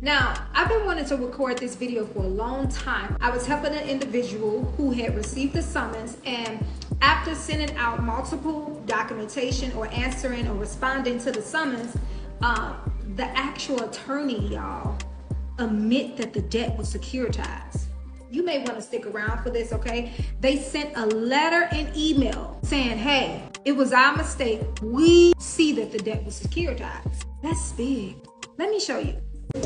Now, I've been wanting to record this video for a long time. I was helping an individual who had received the summons, and after sending out multiple documentation or answering or responding to the summons, the actual attorney, y'all, admit that the debt was securitized. You may want to stick around for this, okay? They sent a letter and email saying, hey, it was our mistake. We see that the debt was securitized. That's big. Let me show you.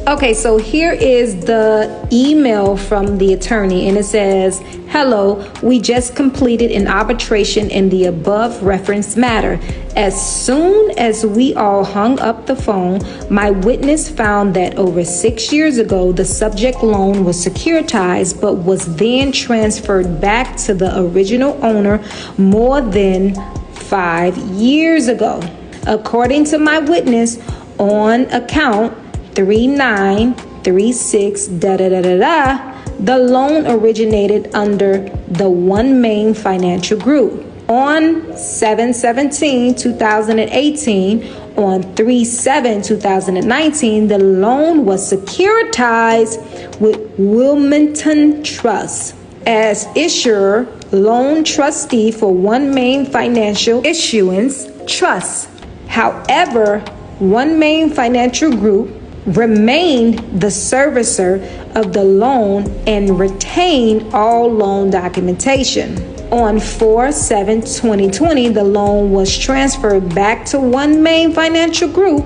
Okay, so here is the email from the attorney, and it says, hello, we just completed an arbitration in the above referenced matter. As soon as we all hung up the phone, my witness found that over 6 years ago, the subject loan was securitized, but was then transferred back to the original owner more than 5 years ago. According to my witness, on account 3936 the loan originated under the One Main Financial Group. On 7/17/2018, on 3/7/2019, the loan was securitized with Wilmington Trust as issuer, loan trustee for One Main Financial Issuance Trust. However, One Main Financial Group remained the servicer of the loan and retained all loan documentation. On 4/7/2020, the loan was transferred back to One Main Financial Group.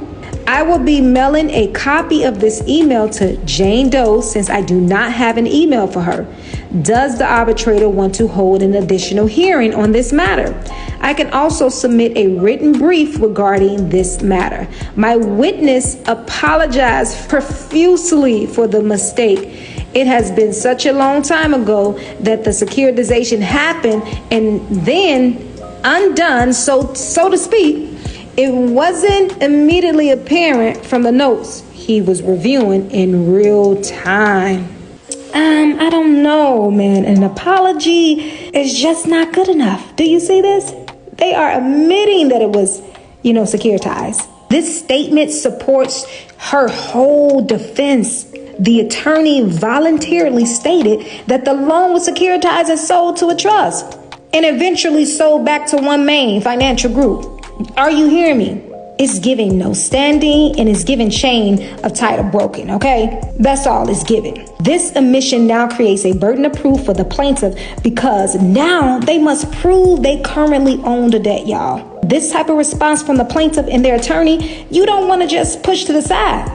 I will be mailing a copy of this email to Jane Doe since I do not have an email for her. Does the arbitrator want to hold an additional hearing on this matter? I can also submit a written brief regarding this matter. My witness apologized profusely for the mistake. It has been such a long time ago that the securitization happened and then undone, so to speak. It wasn't immediately apparent from the notes he was reviewing in real time. I don't know, man. An apology is just not good enough. Do you see this? They are admitting that it was, securitized. This statement supports her whole defense. The attorney voluntarily stated that the loan was securitized and sold to a trust and eventually sold back to One Main Financial Group. Are you hearing me? It's giving no standing and it's giving chain of title broken, okay? That's all it's giving. This admission now creates a burden of proof for the plaintiff because now they must prove they currently own the debt, y'all. This type of response from the plaintiff and their attorney, you don't want to just push to the side.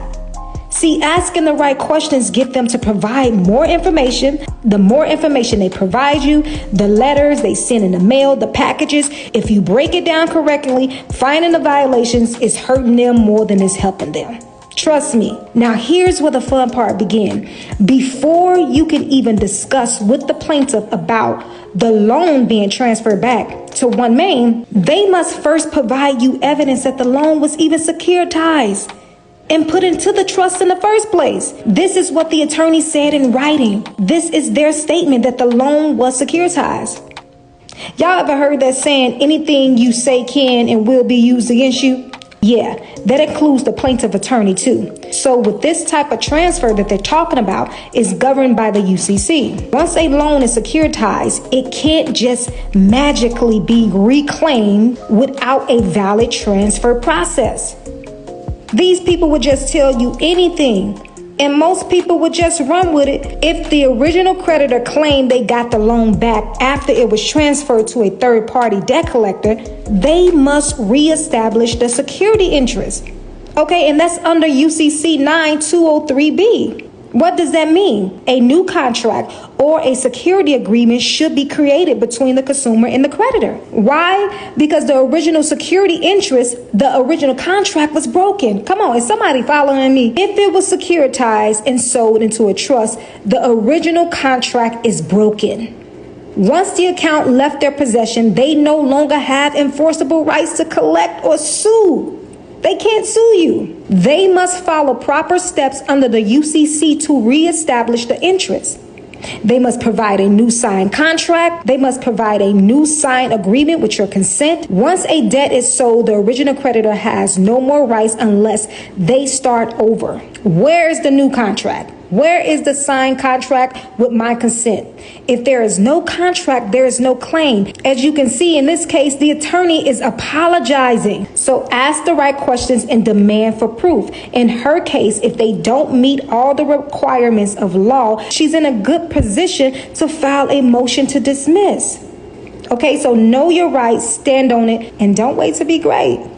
See, asking the right questions get them to provide more information. The more information they provide you, the letters they send in the mail, the packages, if you break it down correctly, finding the violations is hurting them more than it's helping them. Trust me. Now here's where the fun part begins. Before you can even discuss with the plaintiff about the loan being transferred back to One Main, they must first provide you evidence that the loan was even securitized and put into the trust in the first place. This is what the attorney said in writing. This is their statement that the loan was securitized. Y'all ever heard that saying, anything you say can and will be used against you? Yeah, that includes the plaintiff attorney too. So with this type of transfer that they're talking about is governed by the UCC. Once a loan is securitized, it can't just magically be reclaimed without a valid transfer process. These people would just tell you anything, and most people would just run with it. If the original creditor claimed they got the loan back after it was transferred to a third-party debt collector, they must reestablish the security interest. Okay, and that's under UCC 9203B. What does that mean? A new contract or a security agreement should be created between the consumer and the creditor. Why? Because the original security interest, the original contract was broken. Come on, is somebody following me? If it was securitized and sold into a trust, the original contract is broken. Once the account left their possession, they no longer have enforceable rights to collect or sue. They can't sue you. They must follow proper steps under the UCC to reestablish the interest. They must provide a new signed contract. They must provide a new signed agreement with your consent. Once a debt is sold, the original creditor has no more rights unless they start over. Where is the new contract? Where is the signed contract with my consent? If there is no contract, there is no claim. As you can see in this case, the attorney is apologizing. So ask the right questions and demand for proof. In her case, if they don't meet all the requirements of law, she's in a good position to file a motion to dismiss. Okay, so know your rights, stand on it, and don't wait to be great.